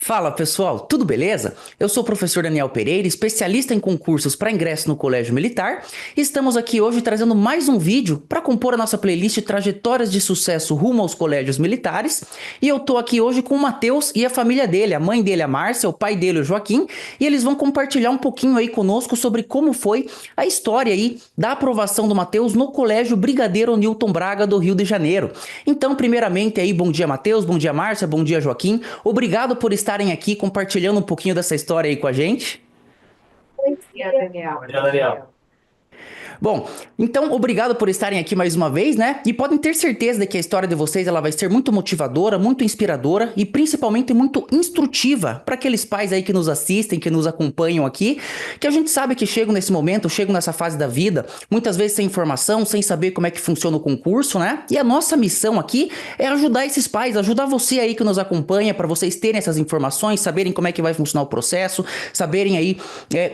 Fala pessoal, tudo beleza? Eu sou o professor Daniel Pereira, especialista em concursos para ingresso no Colégio Militar. E estamos aqui hoje trazendo mais um vídeo para compor a nossa playlist Trajetórias de Sucesso rumo aos Colégios Militares. E eu tô aqui hoje com o Matheus e a família dele, a mãe dele, a Márcia, o pai dele, o Joaquim, e eles vão compartilhar um pouquinho aí conosco sobre como foi a história aí da aprovação do Matheus no Colégio Brigadeiro Newton Braga do Rio de Janeiro. Então, primeiramente aí, bom dia Matheus, bom dia Márcia, bom dia Joaquim. Obrigado por estarem aqui compartilhando um pouquinho dessa história aí com a gente. Dia, Daniel. Bom dia, Daniel. Bom, então obrigado por estarem aqui mais uma vez, né? E podem ter certeza de que a história de vocês ela vai ser muito motivadora, muito inspiradora e principalmente muito instrutiva para aqueles pais aí que nos assistem, que nos acompanham aqui, que a gente sabe que chegam nesse momento, chegam nessa fase da vida, muitas vezes sem informação, sem saber como é que funciona o concurso, né? E a nossa missão aqui é ajudar esses pais, ajudar você aí que nos acompanha para vocês terem essas informações, saberem como é que vai funcionar o processo, saberem aí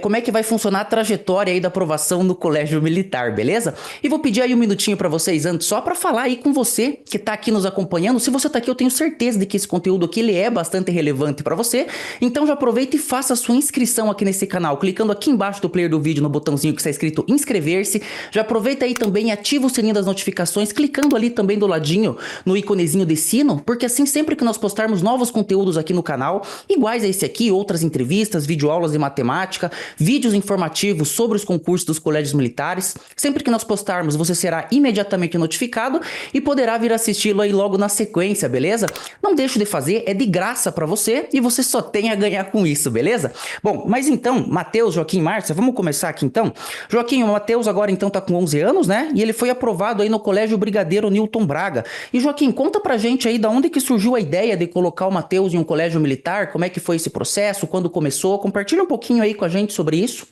como é que vai funcionar a trajetória aí da aprovação no colégio militar, beleza? E vou pedir aí um minutinho para vocês antes, só para falar aí com você que tá aqui nos acompanhando. Se você tá aqui, eu tenho certeza de que esse conteúdo aqui ele é bastante relevante para você. Então já aproveita e faça a sua inscrição aqui nesse canal, clicando aqui embaixo do player do vídeo no botãozinho que está escrito inscrever-se. Já aproveita aí também e ativa o sininho das notificações, clicando ali também do ladinho no iconezinho de sino, porque assim sempre que nós postarmos novos conteúdos aqui no canal, iguais a esse aqui, outras entrevistas, videoaulas de matemática, vídeos informativos sobre os concursos dos colégios militares, sempre que nós postarmos, você será imediatamente notificado e poderá vir assisti-lo aí logo na sequência, beleza? Não deixe de fazer, é de graça para você e você só tem a ganhar com isso, beleza? Bom, mas então, Matheus, Joaquim, Márcia, vamos começar aqui então? Joaquim, o Matheus agora então tá com 11 anos, né? E ele foi aprovado aí no Colégio Brigadeiro Newton Braga. E Joaquim, conta pra gente aí da onde que surgiu a ideia de colocar o Matheus em um colégio militar, como é que foi esse processo, quando começou? Compartilha um pouquinho aí com a gente sobre isso.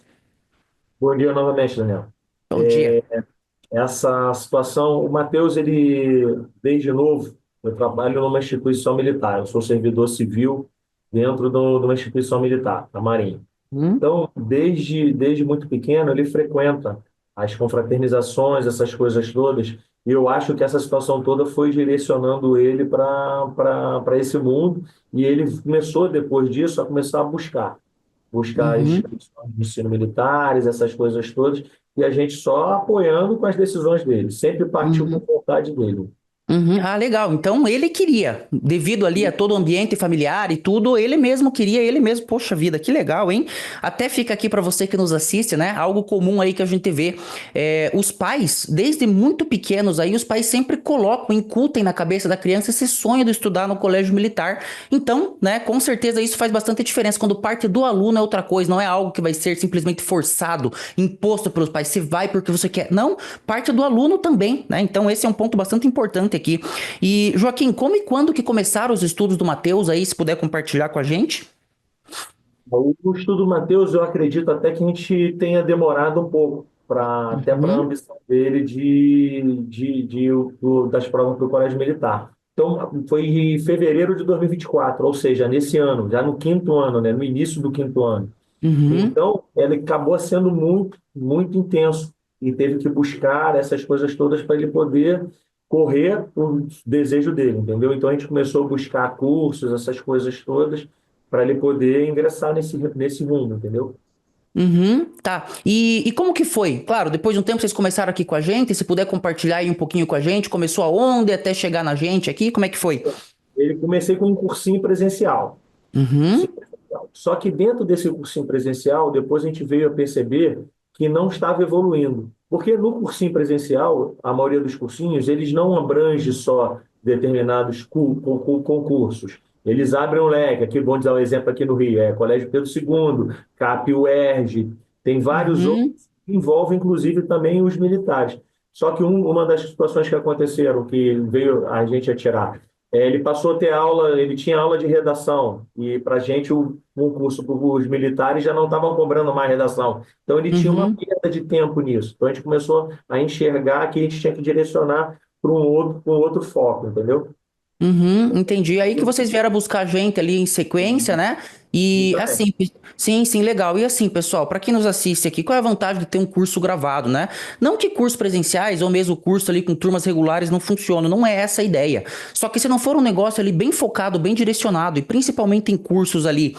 Bom dia novamente, Daniel. Bom dia. Essa situação, o Matheus, ele, desde novo, eu trabalho numa instituição militar. Eu sou servidor civil dentro de uma instituição militar, da Marinha. Hum? Então, desde muito pequeno, ele frequenta as confraternizações, essas coisas todas. E eu acho que essa situação toda foi direcionando ele para esse mundo. E ele começou, depois disso, a começar a buscar as Uhum. instituições de ensino militares, essas coisas todas, e a gente só apoiando com as decisões dele, sempre partiu por Uhum. vontade dele. Uhum. Ah, legal. Então ele queria, devido ali a todo o ambiente familiar e tudo, ele mesmo queria, ele mesmo. Poxa vida, que legal, hein? Até fica aqui pra você que nos assiste, né? Algo comum aí que a gente vê. Os pais, desde muito pequenos aí, os pais sempre colocam, incutem na cabeça da criança esse sonho de estudar no colégio militar. Então, né, com certeza isso faz bastante diferença. Quando parte do aluno é outra coisa, não é algo que vai ser simplesmente forçado, imposto pelos pais. Você vai porque você quer. Não, parte do aluno também, né? Então esse é um ponto bastante importante aqui. E Joaquim, como e quando que começaram os estudos do Matheus aí, se puder compartilhar com a gente? O estudo Mateus, eu acredito até que a gente tenha demorado um pouco, até para a Uhum, ambição dele das provas para o Colégio Militar. Então, foi em fevereiro de 2024, ou seja, nesse ano, já no quinto ano, né, no início do quinto ano. uhum, Então, ele acabou sendo muito, muito intenso e teve que buscar essas coisas todas para ele poder correr o desejo dele, entendeu? Então, a gente começou a buscar cursos, essas coisas todas, para ele poder ingressar nesse mundo, entendeu? uhum, tá. E como que foi? Claro, depois de um tempo vocês começaram aqui com a gente, se puder compartilhar aí um pouquinho com a gente, começou aonde até chegar na gente aqui, como é que foi? Ele comecei com um cursinho presencial. Uhum, Só que dentro desse cursinho presencial, depois a gente veio a perceber que não estava evoluindo. Porque no cursinho presencial, a maioria dos cursinhos, eles não abrangem só determinados concursos. Eles abrem um leque. Aqui, vamos dar um exemplo aqui no Rio, Colégio Pedro II, CAP UERJ, tem vários uhum, outros que envolvem, inclusive, também os militares. Só que uma das situações que aconteceram, que veio a gente a tirar, ele passou a ter aula, ele tinha aula de redação, e para a gente o concurso para os militares já não estavam cobrando mais redação. Então ele tinha uma uhum. perda de tempo nisso. Então a gente começou a enxergar que a gente tinha que direcionar para um outro foco, entendeu? Uhum, entendi. Aí que vocês vieram buscar a gente ali em sequência, né? E Então, assim, sim, sim, legal. E assim, pessoal, para quem nos assiste aqui, qual é a vantagem de ter um curso gravado, né? Não que cursos presenciais ou mesmo curso ali com turmas regulares não funcionam, não é essa a ideia. Só que se não for um negócio ali bem focado, bem direcionado, e principalmente em cursos ali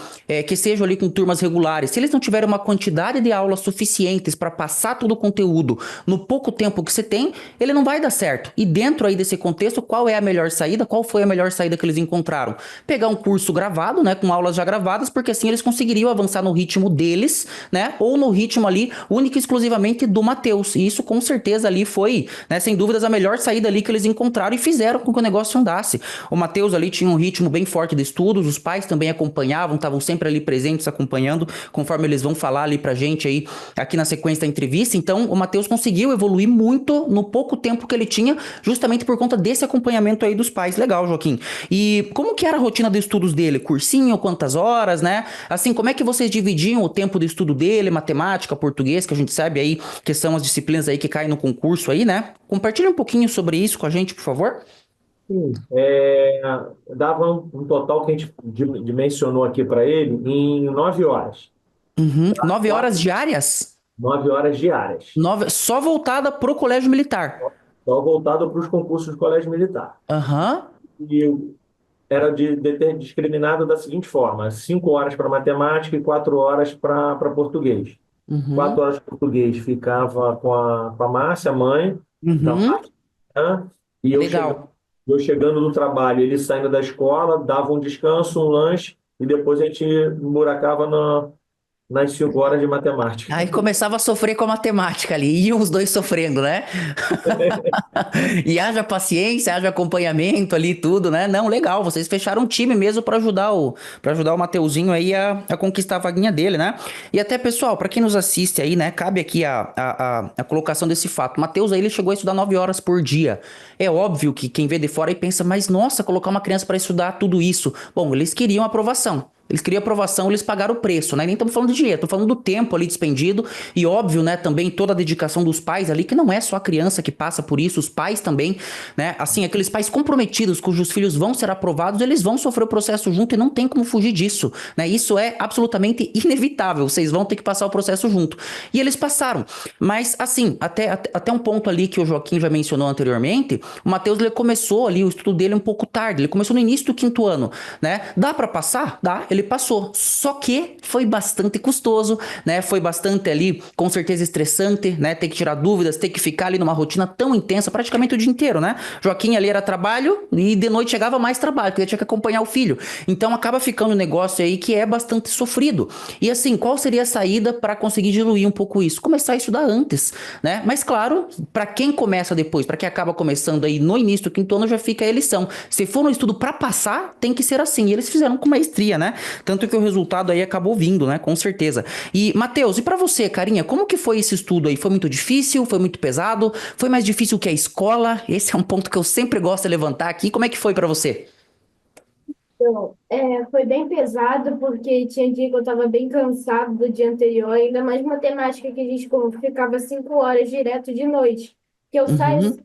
que sejam ali com turmas regulares, se eles não tiverem uma quantidade de aulas suficientes para passar todo o conteúdo no pouco tempo que você tem, ele não vai dar certo. E dentro aí desse contexto, qual é a melhor saída? Qual foi a melhor saída que eles encontraram? Pegar um curso gravado, né, com aulas já gravadas, porque assim eles conseguiriam avançar no ritmo deles, né, ou no ritmo ali único e exclusivamente do Matheus. E isso com certeza ali foi, né, sem dúvidas a melhor saída ali que eles encontraram e fizeram com que o negócio andasse. O Matheus ali tinha um ritmo bem forte de estudos, os pais também acompanhavam, estavam sempre ali presentes acompanhando, conforme eles vão falar ali pra gente aí aqui na sequência da entrevista. Então, o Matheus conseguiu evoluir muito no pouco tempo que ele tinha, justamente por conta desse acompanhamento aí dos pais. Legal, Joaquim. E como que era a rotina de estudos dele? Cursinho, quantas horas, né? Assim, como é que vocês dividiam o tempo de estudo dele, matemática, português, que a gente sabe aí que são as disciplinas aí que caem no concurso aí, né? Compartilha um pouquinho sobre isso com a gente, por favor. sim, dava um total que a gente dimensionou aqui para ele em 9 horas. Uhum. 9 horas Quatro, diárias? 9 horas diárias. Só voltada pro colégio militar. Só voltado para os concursos do Colégio Militar. Aham. E era discriminado da seguinte forma: 5 horas para matemática e 4 horas para português. Uhum. 4 horas de português ficava com a Márcia, a mãe, da Uhum. parte da manhã, e Legal. eu chegando do trabalho, ele saindo da escola, dava um descanso, um lanche, e depois a gente emburacava nas 5 horas de matemática. Aí começava a sofrer com a matemática ali, iam os dois sofrendo, né? E haja paciência, haja acompanhamento ali, tudo, né? Não, legal, vocês fecharam um time mesmo para ajudar o Mateuzinho aí a conquistar a vaguinha dele, né? E até, pessoal, para quem nos assiste aí, né, cabe aqui a colocação desse fato. O Mateus aí, ele chegou a estudar 9 horas por dia. É óbvio que quem vê de fora aí pensa, mas nossa, colocar uma criança para estudar tudo isso. Bom, eles queriam aprovação. Eles queriam aprovação, eles pagaram o preço, né? Nem estamos falando de dinheiro, estamos falando do tempo ali despendido e óbvio, né, também toda a dedicação dos pais ali, que não é só a criança que passa por isso, os pais também, né? Assim, aqueles pais comprometidos cujos filhos vão ser aprovados, eles vão sofrer o processo junto e não tem como fugir disso, né? Isso é absolutamente inevitável, vocês vão ter que passar o processo junto. E eles passaram. Mas assim, até um ponto ali que o Joaquim já mencionou anteriormente, o Matheus ele começou ali o estudo dele um pouco tarde, ele começou no início do quinto ano, né? Dá pra passar? Dá, ele passou. Só que foi bastante custoso, né? Foi bastante ali, com certeza estressante, né? Ter que tirar dúvidas, ter que ficar ali numa rotina tão intensa, praticamente o dia inteiro, né? Joaquim ali era trabalho e de noite chegava mais trabalho, porque ele tinha que acompanhar o filho. Então acaba ficando um negócio aí que é bastante sofrido. E assim, qual seria a saída para conseguir diluir um pouco isso? Começar a estudar antes, né? Mas claro, para quem começa depois, para quem acaba começando aí no início do quinto ano, já fica a lição. Se for um estudo para passar, tem que ser assim. E eles fizeram com maestria, né? Tanto que o resultado aí acabou vindo, né? Com certeza. E, Matheus, e pra você, carinha, como que foi esse estudo aí? Foi muito difícil? Foi muito pesado? Foi mais difícil que a escola? Esse é um ponto que eu sempre gosto de levantar aqui. Como é que foi pra você? Então, foi bem pesado, porque tinha dia que eu estava bem cansado do dia anterior, ainda mais matemática, que a gente ficava 5 horas direto de noite, que eu saio às Uhum,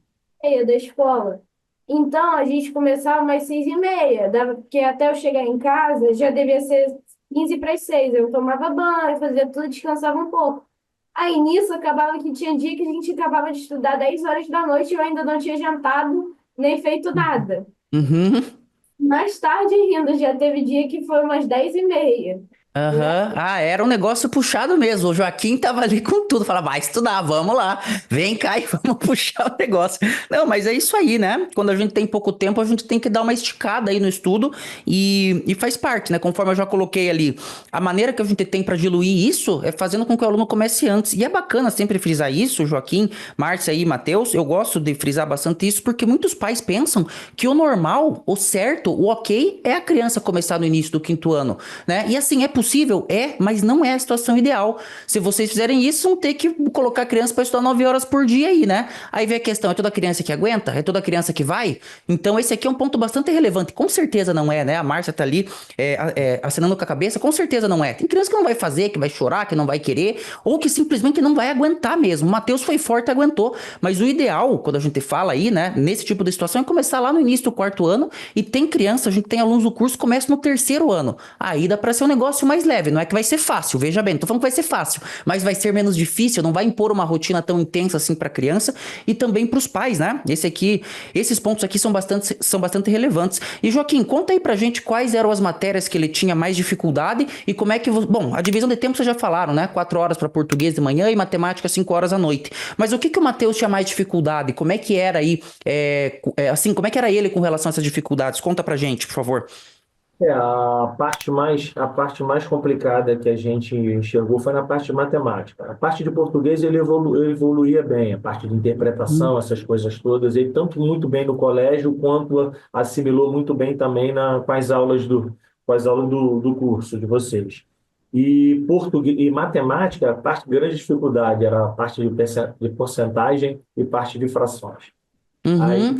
6h30 da escola. Então, a gente começava mais 6h30, porque até eu chegar em casa já devia ser 15 para as 6. Eu tomava banho, fazia tudo, descansava um pouco. Aí nisso acabava que tinha dia que a gente acabava de estudar 10 horas da noite e eu ainda não tinha jantado nem feito nada. uhum. Mais tarde ainda, já teve dia que foi umas 10h30. Aham. Ah, era um negócio puxado mesmo. O Joaquim tava ali com tudo. Falava, vai estudar, vamos lá. Vem cá e vamos puxar o negócio. Não, mas é isso aí, né? Quando a gente tem pouco tempo, a gente tem que dar uma esticada aí no estudo e faz parte, né? Conforme eu já coloquei ali, a maneira que a gente tem para diluir isso é fazendo com que o aluno comece antes. E é bacana sempre frisar isso, Joaquim, Márcia e Matheus. Eu gosto de frisar bastante isso porque muitos pais pensam que o normal, o certo, o ok é a criança começar no início do quinto ano, né? E assim, é possível possível? É, mas não é a situação ideal. Se vocês fizerem isso, vão ter que colocar a criança para estudar 9 horas por dia aí, né? Aí vem a questão, é toda criança que aguenta? É toda criança que vai? Então esse aqui é um ponto bastante relevante. Com certeza não é, né? A Márcia tá ali acenando com a cabeça, com certeza não é. Tem criança que não vai fazer, que vai chorar, que não vai querer, ou que simplesmente não vai aguentar mesmo. O Matheus foi forte e aguentou. Mas o ideal, quando a gente fala aí, né, nesse tipo de situação, é começar lá no início do 4º ano, e tem criança, a gente tem alunos do curso que começam no 3º ano. Aí dá pra ser um negócio mais leve, não é que vai ser fácil, veja bem, não tô falando que vai ser fácil, mas vai ser menos difícil, não vai impor uma rotina tão intensa assim pra criança e também pros pais, né? Esses pontos aqui são bastante relevantes. E Joaquim, conta aí pra gente quais eram as matérias que ele tinha mais dificuldade e como é que... Bom, a divisão de tempo vocês já falaram, né? 4 horas para português de manhã e matemática 5 horas à noite. Mas o que o Matheus tinha mais dificuldade? Como é que era aí, assim, como é que era ele com relação a essas dificuldades? Conta pra gente, por favor. A parte mais complicada que a gente enxergou foi na parte de matemática. A parte de português ele evoluía bem, a parte de interpretação, essas coisas todas, ele tanto muito bem no colégio quanto assimilou muito bem também com as aulas do curso de vocês. E português e matemática, a parte de grande dificuldade era a parte de porcentagem e parte de frações. Aí, Uhum.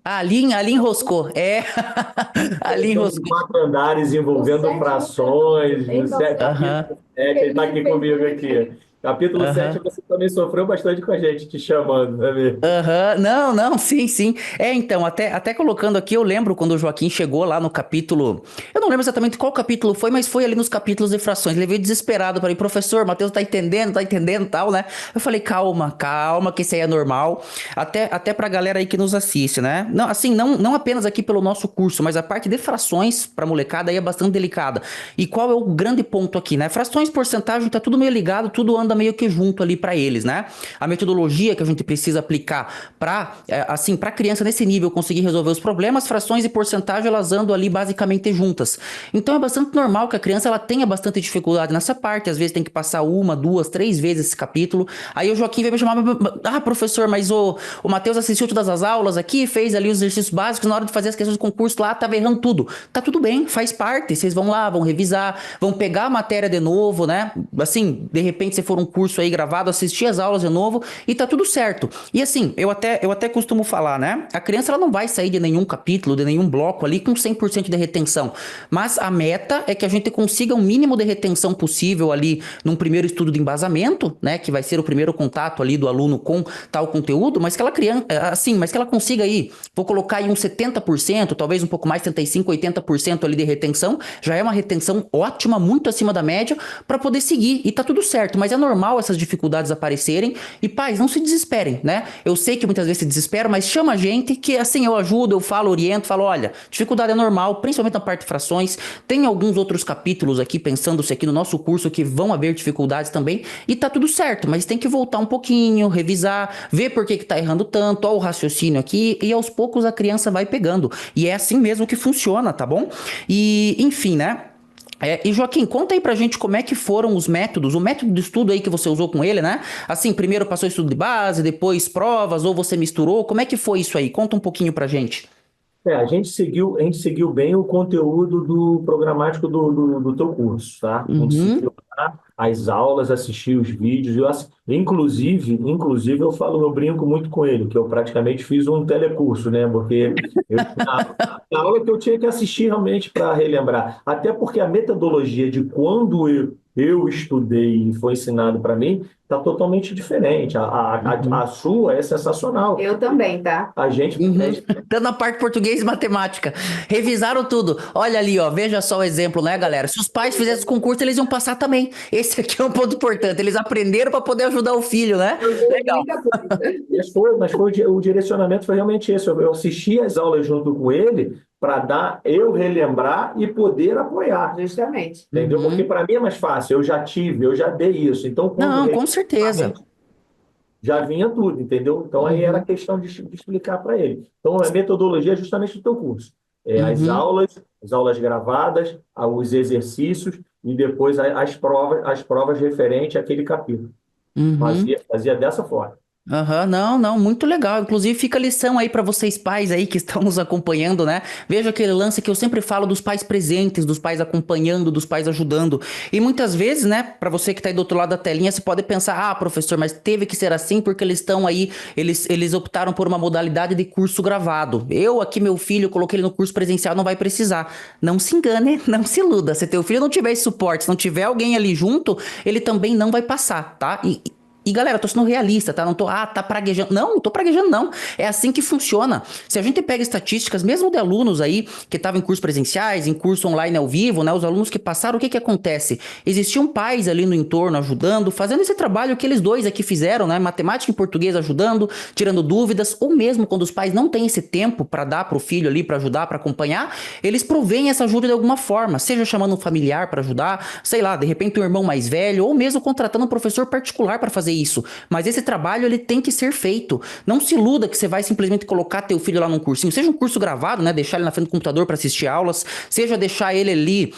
Ah, ali enroscou. Ali são enroscou. 4 andares O envolvendo 7 frações, bem bastante. Aham. capítulo 7, ele está aqui comigo aqui. Capítulo 7 Aham. você também sofreu bastante com a gente, te chamando, né, mesmo? Aham, não, não, sim, sim. Então, até colocando aqui, eu lembro quando o Joaquim chegou lá no capítulo. Eu não lembro exatamente qual capítulo foi, mas foi ali nos capítulos de frações. Ele veio desesperado para mim, professor, Matheus tá entendendo tal, né? Eu falei, calma, calma, que isso aí é normal. Até pra galera aí que nos assiste, né? Não, assim, não apenas aqui pelo nosso curso, mas a parte de frações pra molecada aí é bastante delicada. E qual é o grande ponto aqui, né? Frações, porcentagem, tá tudo meio ligado, tudo anda meio que junto ali pra eles, né? A metodologia que a gente precisa aplicar para assim, para criança nesse nível conseguir resolver os problemas, frações e porcentagem elas andam ali basicamente juntas. Então é bastante normal que a criança ela tenha bastante dificuldade nessa parte, às vezes tem que passar 1, 2, 3 vezes esse capítulo. Aí o Joaquim veio me chamar, professor, mas o Matheus assistiu todas as aulas aqui, fez ali os exercícios básicos, na hora de fazer as questões do concurso lá, tava errando tudo. Tá tudo bem, faz parte, vocês vão lá, vão revisar, vão pegar a matéria de novo, né? Assim, de repente se for um curso aí gravado, assistir as aulas de novo e tá tudo certo. E assim, eu até costumo falar, né? A criança ela não vai sair de nenhum capítulo, de nenhum bloco ali com 100% de retenção. Mas a meta é que a gente consiga um mínimo de retenção possível ali num primeiro estudo de embasamento, né? Que vai ser o primeiro contato ali do aluno com tal conteúdo, mas que ela criança, assim, mas que ela consiga aí, vou colocar aí uns 70%, talvez um pouco mais, 75, 80% ali de retenção, já é uma retenção ótima, muito acima da média, para poder seguir. E tá tudo certo, mas é normal essas dificuldades aparecerem. E pais, não se desesperem, né? Eu sei que muitas vezes se desesperam, mas chama a gente que assim eu ajudo, eu falo, oriento, falo, olha, dificuldade é normal, principalmente na parte de frações. Tem alguns outros capítulos aqui, pensando-se aqui no nosso curso, que vão haver dificuldades também, e tá tudo certo, mas tem que voltar um pouquinho, revisar, ver por que tá errando tanto, ó o raciocínio aqui, e aos poucos a criança vai pegando. E é assim mesmo que funciona, tá bom? E, enfim, né? E Joaquim, conta aí pra gente como é que foram os métodos, o método de estudo aí que você usou com ele, né? Assim, primeiro passou estudo de base, depois provas, ou você misturou, como é que foi isso aí? Conta um pouquinho pra gente. A gente seguiu bem o conteúdo do programático do teu curso, tá? A gente Uhum. seguiu lá as aulas, assistiu os vídeos, inclusive eu brinco muito com ele, que eu praticamente fiz um telecurso, né? Porque a aula que eu tinha que assistir realmente para relembrar. Até porque a metodologia de quando eu estudei e foi ensinado para mim está totalmente diferente. A Uhum. sua é sensacional. Eu também, tá? A gente, Uhum. Tanto na parte português e matemática. Revisaram tudo. Olha ali, ó. Veja só o exemplo, né, galera? Se os pais fizessem concurso, eles iam passar também. Esse aqui é um ponto importante. Eles aprenderam para poder ajudar o filho, né? Eu dei Legal. muita coisa. o direcionamento foi realmente esse. Eu assisti as aulas junto com ele para eu relembrar e poder apoiar, Justamente. entendeu? Porque Uhum. para mim é mais fácil, eu já dei isso. Então, quando Não, com certeza. já vinha tudo, entendeu? Então, aí era Uhum. questão de explicar para ele. Então, a metodologia é justamente do teu curso. Uhum. As aulas gravadas, os exercícios e depois as provas referentes àquele capítulo. Uhum. Fazia dessa forma. Aham, não, não, muito legal. Inclusive, fica a lição aí pra vocês pais aí que estão nos acompanhando, né? Veja aquele lance que eu sempre falo dos pais presentes, dos pais acompanhando, dos pais ajudando. E muitas vezes, né, pra você que tá aí do outro lado da telinha, você pode pensar: "Ah, professor, mas teve que ser assim porque eles estão aí, eles optaram por uma modalidade de curso gravado. Eu aqui meu filho, coloquei ele no curso presencial, não vai precisar". Não se engane, não se iluda. Se teu filho não tiver esse suporte, se não tiver alguém ali junto, ele também não vai passar, tá? E galera, eu tô sendo realista, tá? Não tô, tá praguejando. Não, não tô praguejando, não. É assim que funciona. Se a gente pega estatísticas, mesmo de alunos aí que estavam em cursos presenciais, em curso online ao vivo, né? Os alunos que passaram, o que que acontece? Existiam pais ali no entorno ajudando, fazendo esse trabalho que eles dois aqui fizeram, né? Matemática e português ajudando, tirando dúvidas, ou mesmo quando os pais não têm esse tempo para dar pro filho ali, para ajudar, para acompanhar, eles provêm essa ajuda de alguma forma, seja chamando um familiar para ajudar, sei lá, de repente um irmão mais velho, ou mesmo contratando um professor particular para fazer isso. Mas esse trabalho ele tem que ser feito. Não se iluda que você vai simplesmente colocar teu filho lá num cursinho, seja um curso gravado, né, deixar ele na frente do computador para assistir aulas, seja deixar ele ali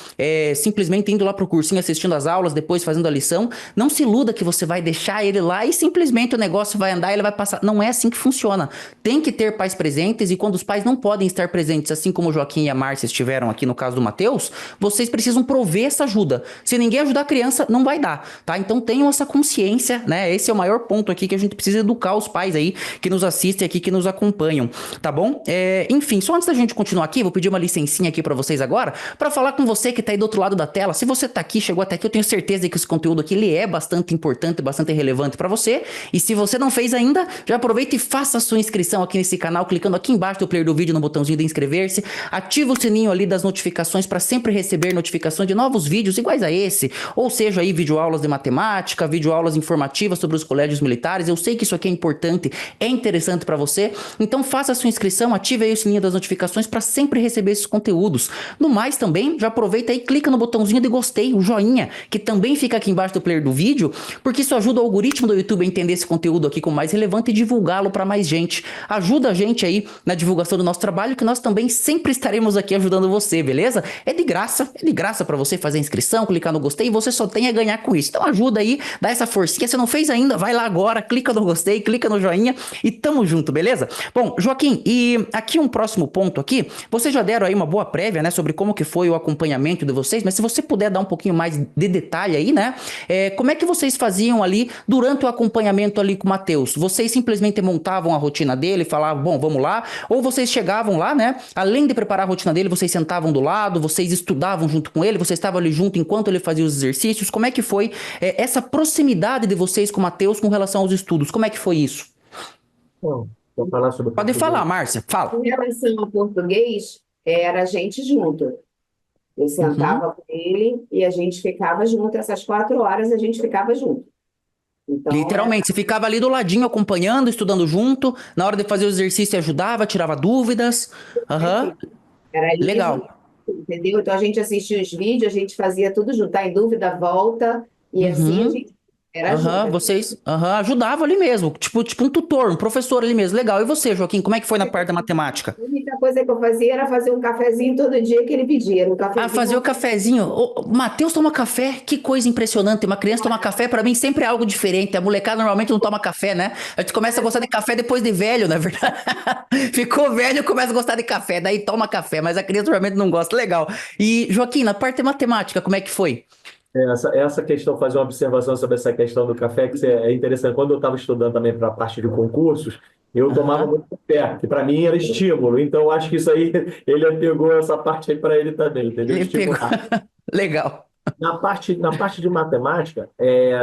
simplesmente indo lá pro cursinho assistindo as aulas, depois fazendo a lição. Não se iluda que você vai deixar ele lá e simplesmente o negócio vai andar e ele vai passar. Não é assim que funciona. Tem que ter pais presentes e quando os pais não podem estar presentes, assim como o Joaquim e a Márcia estiveram aqui no caso do Matheus, vocês precisam prover essa ajuda. Se ninguém ajudar a criança, não vai dar, tá? Então tenham essa consciência, né? Esse é o maior ponto aqui que a gente precisa educar os pais aí que nos assistem aqui, que nos acompanham, tá bom? Enfim, só antes da gente continuar aqui, vou pedir uma licencinha aqui pra vocês agora, pra falar com você que tá aí do outro lado da tela. Se você tá aqui, chegou até aqui, eu tenho certeza que esse conteúdo aqui ele é bastante importante, bastante relevante pra você. E se você não fez ainda, já aproveita e faça a sua inscrição aqui nesse canal, clicando aqui embaixo do player do vídeo no botãozinho de inscrever-se, ativa o sininho ali das notificações para sempre receber notificações de novos vídeos iguais a esse, ou seja aí videoaulas de matemática, videoaulas informativas sobre os colégios militares. Eu sei que isso aqui é importante, é interessante para você, então faça a sua inscrição, ative aí o sininho das notificações para sempre receber esses conteúdos. No mais também, já aproveita aí, clica no botãozinho de gostei, o joinha, que também fica aqui embaixo do player do vídeo, porque isso ajuda o algoritmo do YouTube a entender esse conteúdo aqui como mais relevante e divulgá-lo para mais gente. Ajuda a gente aí na divulgação do nosso trabalho, que nós também sempre estaremos aqui ajudando você, beleza? É de graça para você fazer a inscrição, clicar no gostei, e você só tem a ganhar com isso. Então ajuda aí, dá essa forcinha. Se não fez ainda, vai lá agora, clica no gostei, clica no joinha e tamo junto, beleza? Bom, Joaquim, e aqui um próximo ponto aqui, vocês já deram aí uma boa prévia, né, sobre como que foi o acompanhamento de vocês, mas se você puder dar um pouquinho mais de detalhe aí, né, como é que vocês faziam ali durante o acompanhamento ali com o Matheus? Vocês simplesmente montavam a rotina dele, falavam, bom, vamos lá, ou vocês chegavam lá, né, além de preparar a rotina dele, vocês sentavam do lado, vocês estudavam junto com ele, vocês estavam ali junto enquanto ele fazia os exercícios? Como é que foi essa proximidade de vocês com o Matheus com relação aos estudos? Como é que foi isso? Bom, vou falar sobre Pode falar, português. Márcia, fala. Em relação ao português, era a gente junto. Eu Uhum. sentava com ele e a gente ficava junto. Essas 4 horas a gente ficava junto. Então, Literalmente, você ficava ali do ladinho acompanhando, estudando junto, na hora de fazer o exercício ajudava, tirava dúvidas. Aham, era livre, legal. entendeu? Então a gente assistia os vídeos, a gente fazia tudo junto. Tá em dúvida, volta. E assim a Uhum. gente era junto. Aham, vocês ajudavam ali mesmo, tipo um tutor, um professor ali mesmo. Legal. E você, Joaquim, como é que foi na parte da matemática? A única coisa que eu fazia era fazer um cafezinho todo dia que ele pedia. Era um Ah, fazer o cafezinho. cafezinho. O Matheus toma café, que coisa impressionante. Uma criança toma café, pra mim sempre é algo diferente. A molecada normalmente não toma café, né? A gente começa a gostar de café depois de velho, na verdade. Ficou velho, começa a gostar de café, daí toma café, mas a criança normalmente não gosta. Legal. E, Joaquim, na parte de matemática, como é que foi? Essa questão, fazer uma observação sobre essa questão do café, que é interessante. Quando eu estava estudando também para a parte de concursos, eu tomava Aham. muito café, que para mim era estímulo. Então, acho que isso aí, ele pegou essa parte aí para ele também, entendeu? Ele pegou. Estimular. Legal. Na parte de matemática,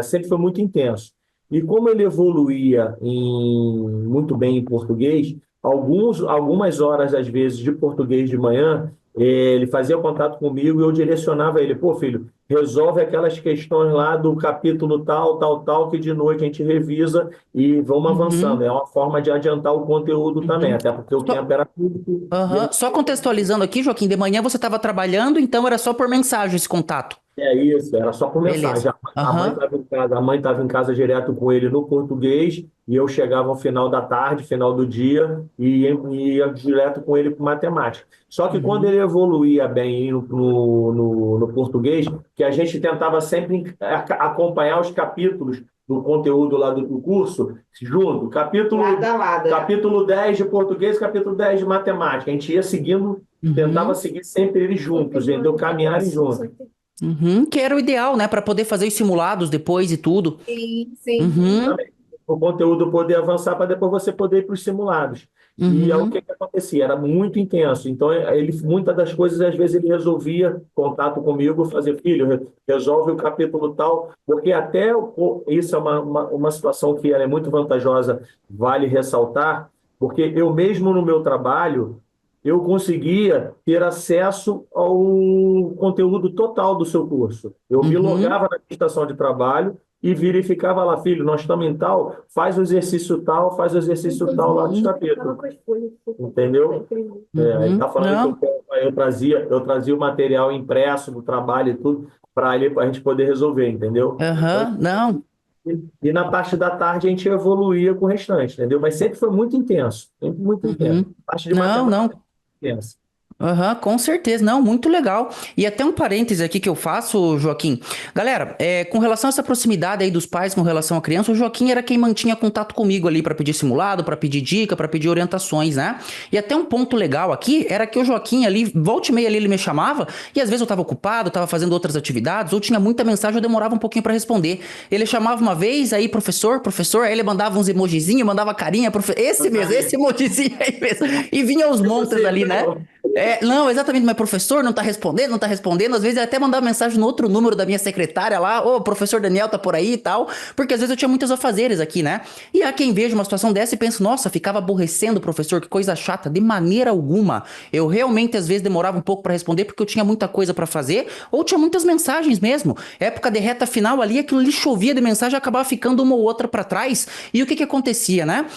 sempre foi muito intenso. E como ele evoluía muito bem em português, algumas horas, às vezes, de português de manhã, ele fazia contato comigo e eu direcionava ele: pô, filho, resolve aquelas questões lá do capítulo tal, tal, tal, que de noite a gente revisa e vamos avançando. Uhum, É uma forma de adiantar o conteúdo também, uhum. até porque o Só, tempo era curto e aham. ele. Só contextualizando aqui, Joaquim, de manhã você estava trabalhando, então era só por mensagem esse contato. É isso, era só por mensagem. Beleza. A mãe Aham. estava em casa, a mãe estava em casa direto com ele no português, e eu chegava ao final da tarde, final do dia, e ia direto com ele para matemática. Só que quando Uhum. ele evoluía bem no português, que a gente tentava sempre acompanhar os capítulos do conteúdo lá do curso, junto, Lado a lado. capítulo 10 de português, capítulo 10 de matemática. A gente ia seguindo, tentava seguir sempre eles juntos, entendeu? Caminharem juntos. Que era o ideal, né? Para poder fazer os simulados depois e tudo. Sim, sim. Uhum, O conteúdo poder avançar para depois você poder ir para os simulados. E é o que acontecia, era muito intenso. Então, muitas das coisas, às vezes, ele resolvia contato comigo, fazer, filho, resolve o capítulo tal, porque até isso é uma situação que ela é muito vantajosa, vale ressaltar, porque eu mesmo no meu trabalho, eu conseguia ter acesso ao conteúdo total do seu curso. Eu me logava na estação de trabalho e verificava lá, filho, nós estamos em tal, faz o exercício tal lá dos capítulos. Entendeu? Ele está falando que eu trazia o material impresso do trabalho e tudo para a gente poder resolver, entendeu? não. E na parte da tarde a gente evoluía com o restante, entendeu? Mas sempre foi muito intenso, sempre muito intenso. A parte de matemática é intensa. Com certeza, não, muito legal. E até um parêntese aqui que eu faço, Joaquim. Galera, com relação a essa proximidade aí dos pais com relação à criança, o Joaquim era quem mantinha contato comigo ali para pedir simulado, para pedir dica, para pedir orientações, né? E até um ponto legal aqui era que o Joaquim ali, volta e meia ali, ele me chamava e às vezes eu tava ocupado, tava fazendo outras atividades, ou tinha muita mensagem, eu demorava um pouquinho para responder. Ele chamava uma vez, aí professor, aí ele mandava uns emojizinhos, mandava carinha, esse mesmo, esse emojizinho aí mesmo. E vinha os montes ali, né? Não, exatamente, mas professor não tá respondendo, às vezes eu até mandava mensagem no outro número da minha secretária lá, ô, professor Daniel tá por aí e tal, porque às vezes eu tinha muitos afazeres aqui, né? E há quem veja uma situação dessa e pensa, nossa, ficava aborrecendo o professor, que coisa chata, de maneira alguma. Eu realmente às vezes demorava um pouco pra responder porque eu tinha muita coisa pra fazer, ou tinha muitas mensagens mesmo. Época de reta final ali, aquilo ali chovia de mensagem, acabava ficando uma ou outra pra trás, e o que acontecia, né?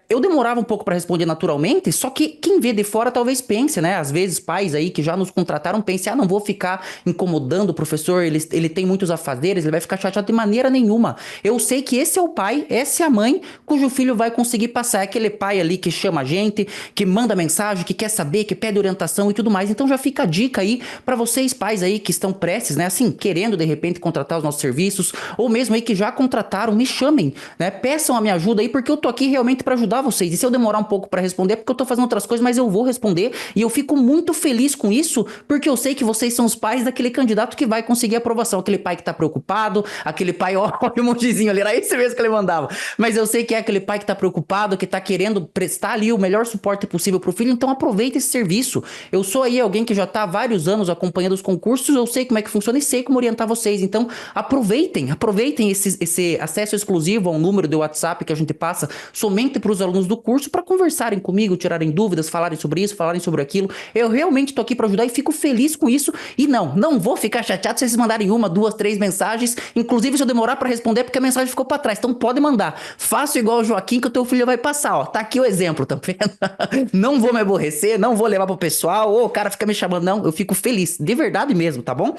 Eu demorava um pouco pra responder naturalmente, só que quem vê de fora talvez pense, né? Às vezes pais aí que já nos contrataram pensem, não vou ficar incomodando o professor, ele tem muitos afazeres, ele vai ficar chateado de maneira nenhuma. Eu sei que esse é o pai, essa é a mãe cujo filho vai conseguir passar. É aquele pai ali que chama a gente, que manda mensagem, que quer saber, que pede orientação e tudo mais. Então já fica a dica aí pra vocês pais aí que estão prestes, né? Assim, querendo de repente contratar os nossos serviços, ou mesmo aí que já contrataram, me chamem, né? Peçam a minha ajuda aí, porque eu tô aqui realmente pra ajudar vocês. E se eu demorar um pouco pra responder, é porque eu tô fazendo outras coisas, mas eu vou responder e eu fico muito feliz com isso, porque eu sei que vocês são os pais daquele candidato que vai conseguir aprovação, aquele pai que tá preocupado, aquele pai, ó, o emojizinho ali, era esse mesmo que ele mandava, mas eu sei que é aquele pai que tá preocupado, que tá querendo prestar ali o melhor suporte possível pro filho, então aproveita esse serviço. Eu sou aí alguém que já tá há vários anos acompanhando os concursos, eu sei como é que funciona e sei como orientar vocês, então aproveitem esse acesso exclusivo ao número de WhatsApp que a gente passa somente para os alunos do curso para conversarem comigo, tirarem dúvidas, falarem sobre isso, falarem sobre aquilo. Eu realmente tô aqui para ajudar e fico feliz com isso. E não vou ficar chateado se vocês mandarem uma, duas, três mensagens. Inclusive, se eu demorar para responder, é porque a mensagem ficou para trás. Então pode mandar. Faço igual o Joaquim que o teu filho vai passar, ó. Tá aqui o exemplo, tá vendo? Não vou me aborrecer, não vou levar pro pessoal. Ô, o cara fica me chamando, não. Eu fico feliz, de verdade mesmo, tá bom?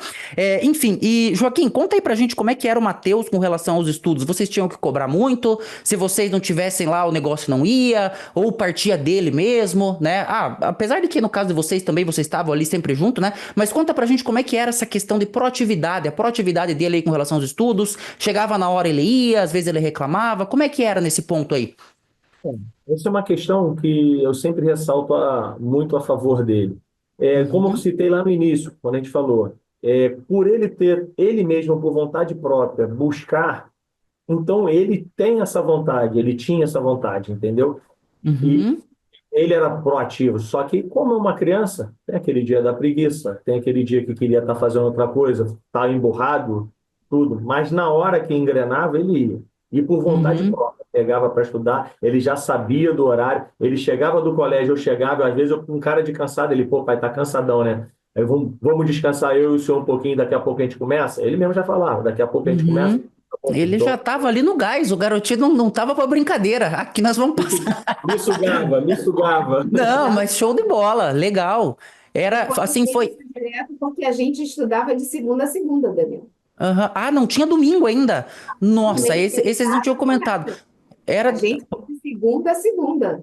Enfim, e Joaquim, conta aí pra gente como é que era o Matheus com relação aos estudos. Vocês tinham que cobrar muito? Se vocês não tivessem lá, o negócio não ia? Ou partia dele mesmo, né? Apesar de que no caso de vocês também, vocês estavam ali sempre junto, né? Mas conta pra gente como é que era essa questão de proatividade, a proatividade dele aí com relação aos estudos. Chegava na hora ele ia, às vezes ele reclamava. Como é que era nesse ponto aí? Essa é uma questão que eu sempre ressalto muito a favor dele. Como eu citei lá no início, quando a gente falou, por ele ter, ele mesmo, por vontade própria, buscar, então ele tem essa vontade, ele tinha essa vontade, entendeu? E Uhum. ele era proativo, só que como é uma criança, tem aquele dia da preguiça, tem aquele dia que queria estar fazendo outra coisa, tá emburrado, tudo, mas na hora que engrenava, ele ia. E por vontade Uhum. própria, pegava para estudar, ele já sabia do horário, ele chegava do colégio, eu chegava, às vezes eu com um cara de cansado, ele, pô, pai, tá cansadão, né? Aí vamos descansar eu e o senhor um pouquinho, daqui a pouco a gente começa? Ele mesmo já falava, daqui a pouco a gente começa. Uhum. Ele já tava ali no gás, o garotinho não tava pra brincadeira. Aqui nós vamos passar. Me sugava, me sugava. Não, mas show de bola, legal. Era assim, foi. Direto porque a gente estudava de segunda a segunda, Daniel. Aham. Ah, não tinha domingo ainda. Nossa, esse eles não tinham comentado. A Era, gente de segunda a segunda.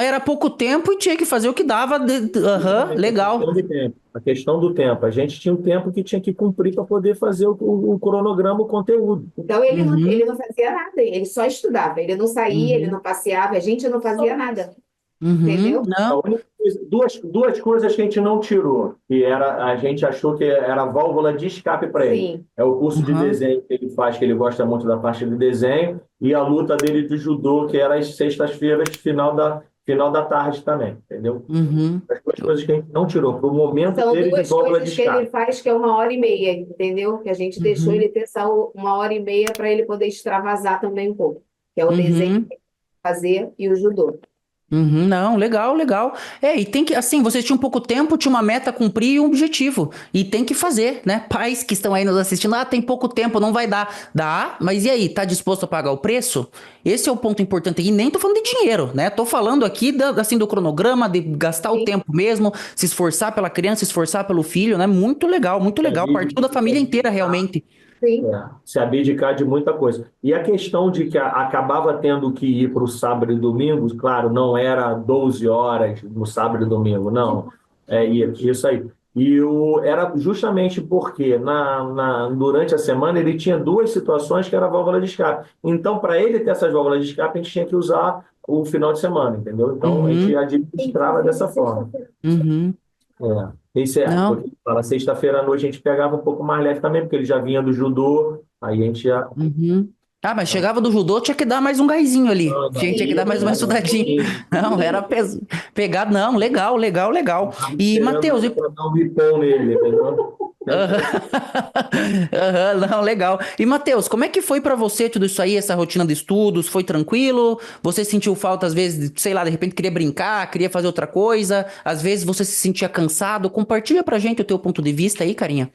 era pouco tempo e tinha que fazer o que dava. Aham, legal. Questão de tempo. A questão do tempo. A gente tinha um tempo que tinha que cumprir para poder fazer o cronograma, o conteúdo. Então ele Uhum, não fazia nada, ele só estudava, ele não saía, ele uhum, não passeava, a gente não fazia nada, uhum, entendeu? A não, única duas coisas que a gente não tirou, que era, a gente achou que era válvula de escape para ele. Sim, É o curso de uhum, desenho que ele faz, que ele gosta muito da parte de desenho, e a luta dele de judô, que era às sextas-feiras, final da tarde também, entendeu? uhum, As duas coisas que a gente não tirou, para o momento são dele de duas válvula de coisas que ele escape. faz que é 1h30, entendeu? Que a gente deixou uhum, ele ter essa 1h30 para ele poder extravasar também um pouco, que é o desenho uhum. fazer e o judô. Uhum, não, legal, legal. É, e tem que, assim, vocês tinham pouco tempo, tinha uma meta a cumprir e um objetivo. E tem que fazer, né? Pais que estão aí nos assistindo, tem pouco tempo, não vai dar. Dá, mas e aí, tá disposto a pagar o preço? Esse é o ponto importante. E nem tô falando de dinheiro, né? Tô falando aqui assim, do cronograma, de gastar o Sim, tempo mesmo, se esforçar pela criança, se esforçar pelo filho, né? Muito legal, muito Se legal. Partiu da família inteira, abdicar, realmente. sim. se abdicar de muita coisa. E a questão de que acabava tendo que ir para o sábado e domingo, claro, não era 12 horas no sábado e domingo, não. Isso aí. Era justamente porque durante a semana ele tinha duas situações que era válvula de escape. Então, para ele ter essas válvulas de escape, a gente tinha que usar o final de semana, entendeu? Então, a gente Uhum, tem que administrava fazer dessa de forma. sexta-feira. uhum. Isso é, Não. porque fala, sexta-feira à noite a gente pegava um pouco mais leve também, porque ele já vinha do judô, aí a gente já. Uhum. Ah, mas chegava do judô, tinha que dar mais um gásinho ali. Não, Tinha que dar mais uma Sim, estudadinha. sim, Não, era sim. pegado. Não, legal, legal, legal. estava E, esperando Matheus, para dar um bipão nele, entendeu? Aham. Aham, não, legal. E, Matheus, como é que foi pra você tudo isso aí, essa rotina de estudos? Foi tranquilo? Você sentiu falta, às vezes, sei lá, de repente queria brincar, queria fazer outra coisa? Às vezes você se sentia cansado? Compartilha pra gente o teu ponto de vista aí, carinha.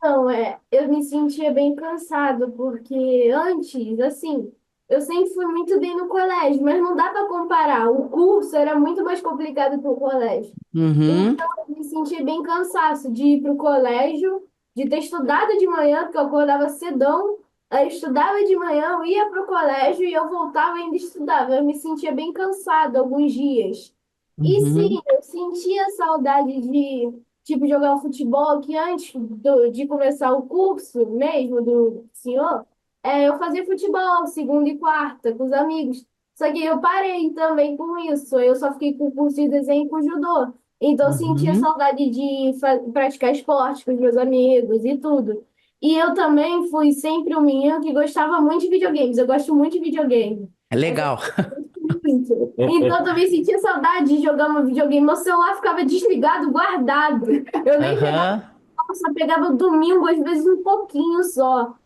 Não, eu me sentia bem cansado, porque antes, assim, eu sempre fui muito bem no colégio, mas não dá para comparar. O curso era muito mais complicado que o colégio. Uhum, Então, eu me sentia bem cansaço de ir para o colégio, de ter estudado de manhã, porque eu acordava cedão, aí eu estudava de manhã, eu ia para o colégio e eu voltava e ainda estudava. Eu me sentia bem cansado alguns dias. E sim, uhum, eu sentia saudade de, tipo, jogar um futebol, que antes de começar o curso mesmo do senhor, eu fazia futebol segunda e quarta com os amigos. Só que eu parei também com isso. Eu só fiquei com o curso de desenho e com judô. Então, eu sentia uhum. saudade de praticar esporte com os meus amigos e tudo. E eu também fui sempre um menino que gostava muito de videogames. Eu gosto muito de videogame. É Essa legal. muito. Então, eu também sentia saudade de jogar um videogame. Meu celular ficava desligado, guardado. Eu nem pegava, Aham. só pegava domingo, às vezes um pouquinho só.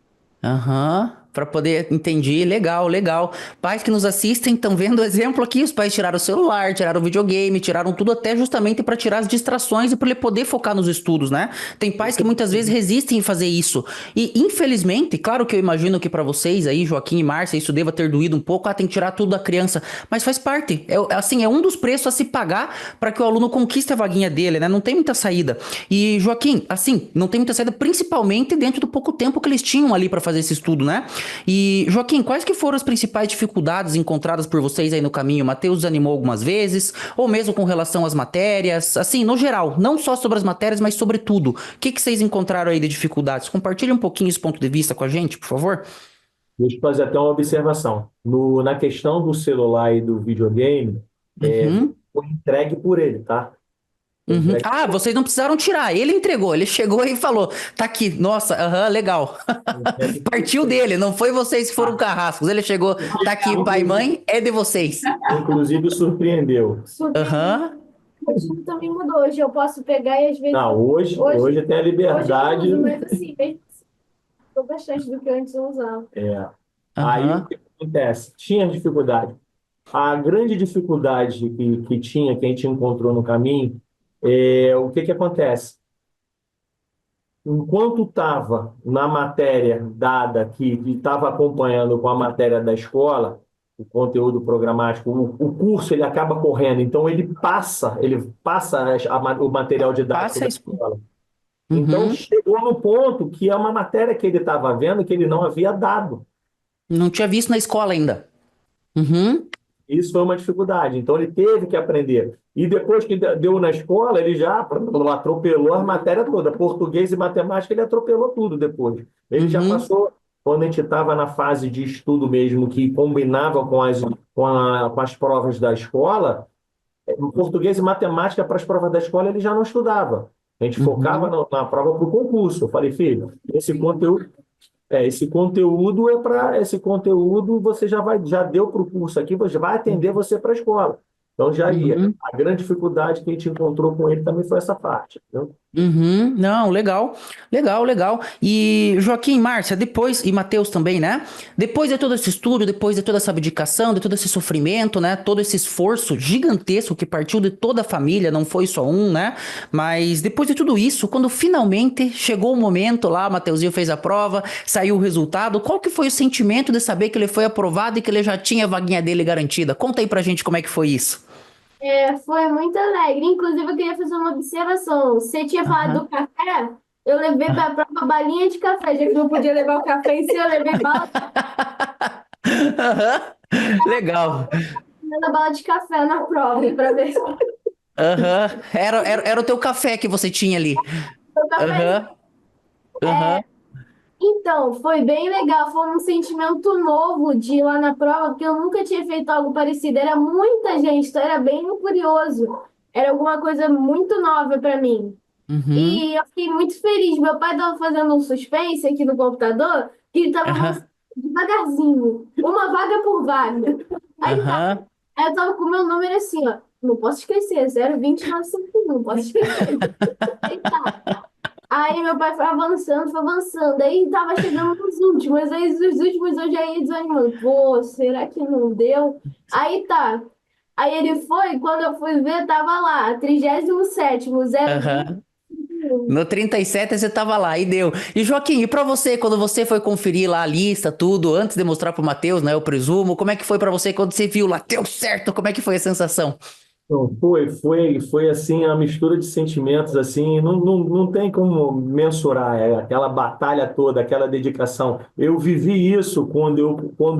Aham, para poder entender, legal, legal. Pais que nos assistem estão vendo o exemplo aqui, os pais tiraram o celular, tiraram o videogame, tiraram tudo até justamente para tirar as distrações e para ele poder focar nos estudos, né? Tem pais que muitas vezes resistem em fazer isso. E infelizmente, claro que eu imagino que para vocês aí, Joaquim e Márcia, isso deva ter doído um pouco, tem que tirar tudo da criança, mas faz parte. Assim, é um dos preços a se pagar para que o aluno conquiste a vaguinha dele, né? Não tem muita saída. E Joaquim, assim, não tem muita saída, principalmente dentro do pouco tempo que eles tinham ali para fazer esse estudo, né? E, Joaquim, quais que foram as principais dificuldades encontradas por vocês aí no caminho? Matheus desanimou algumas vezes, ou mesmo com relação às matérias, assim, no geral, não só sobre as matérias, mas sobre tudo. O que que vocês encontraram aí de dificuldades? Compartilhe um pouquinho esse ponto de vista com a gente, por favor. Deixa eu fazer até uma observação. Na questão do celular e do videogame, Uhum, foi entregue por ele, tá? Foi uhum. entregue Ah, vocês não precisaram tirar, ele entregou, ele chegou e falou, tá aqui, nossa, aham, legal. Partiu por ele. dele, não foi vocês que foram carrascos, ele chegou, tá aqui, pai e Inclusive, mãe, é de vocês. inclusive surpreendeu. Surpreendente. Aham. O time também mudou. Hoje eu posso pegar e às vezes. Não, hoje Hoje, tem a hoje eu liberdade. uso, mas assim, mesmo assim, eu bastante do que antes eu usava. é, Aí o Aham. que acontece? Tinha dificuldade. A grande dificuldade que tinha, que a gente encontrou no caminho, o que que acontece? Enquanto estava na matéria dada que estava acompanhando com a matéria da escola, o conteúdo programático, o curso ele acaba correndo, então ele passa o material didático Passa da isso. escola. Então Uhum. chegou no ponto que é uma matéria que ele estava vendo que ele não havia dado. Não tinha visto na escola ainda. Uhum. Isso foi uma dificuldade. Então, ele teve que aprender. E depois que deu na escola, ele já atropelou a matéria toda. Português e matemática, ele atropelou tudo depois. Ele já Uhum, passou, quando a gente estava na fase de estudo mesmo, que combinava com as provas da escola, português e matemática para as provas da escola ele já não estudava. A gente focava uhum. na prova para o concurso. Eu falei, filho, esse conteúdo você já deu para o curso aqui, você vai atender você para a escola. Então já ia. Uhum. A grande dificuldade que a gente encontrou com ele também foi essa parte, entendeu? Uhum, não, legal, legal, legal. E Joaquim, Márcia, depois, e Matheus também, né? Depois de todo esse estudo, depois de toda essa dedicação, de todo esse sofrimento, né? Todo esse esforço gigantesco que partiu de toda a família, não foi só um, né? Mas depois de tudo isso, quando finalmente chegou o momento lá, Mateuzinho fez a prova, saiu o resultado, qual que foi o sentimento de saber que ele foi aprovado e que ele já tinha a vaguinha dele garantida? Conta aí pra gente como é que foi isso. Foi muito alegre. Inclusive, eu queria fazer uma observação. Você tinha falado Aham. do café? Eu levei para a prova balinha de café, já que não podia levar o café em si, eu levei Aham. Legal. bala de café na prova para ver se Aham. Era o teu café que você tinha ali. o café. Aham. Aham. Então, foi bem legal. Foi um sentimento novo de ir lá na prova, porque eu nunca tinha feito algo parecido. Era muita gente, então era bem curioso. Era alguma coisa muito nova para mim. Uhum. E eu fiquei muito feliz. Meu pai estava fazendo um suspense aqui no computador, que ele estava Aham. avançando devagarzinho, uma vaga por vaga. Aí tá. Aham. Aí eu tava com o meu número assim, ó. Não posso esquecer, 02951, não posso esquecer. Aí tá. Aí meu pai foi avançando. Aí tava chegando nos últimos. Aí os últimos eu já ia desanimando. Pô, será que não deu? Aí tá. Aí ele foi, quando eu fui ver, tava lá, 37º, 020. Aham. No 37 você tava lá e deu. E Joaquim, e pra você, quando você foi conferir lá a lista, tudo, antes de mostrar pro Matheus, né, eu presumo, como é que foi pra você quando você viu lá, deu certo, como é que foi a sensação? Então, foi assim a mistura de sentimentos assim, não tem como mensurar aquela batalha toda, aquela dedicação. Eu vivi isso quando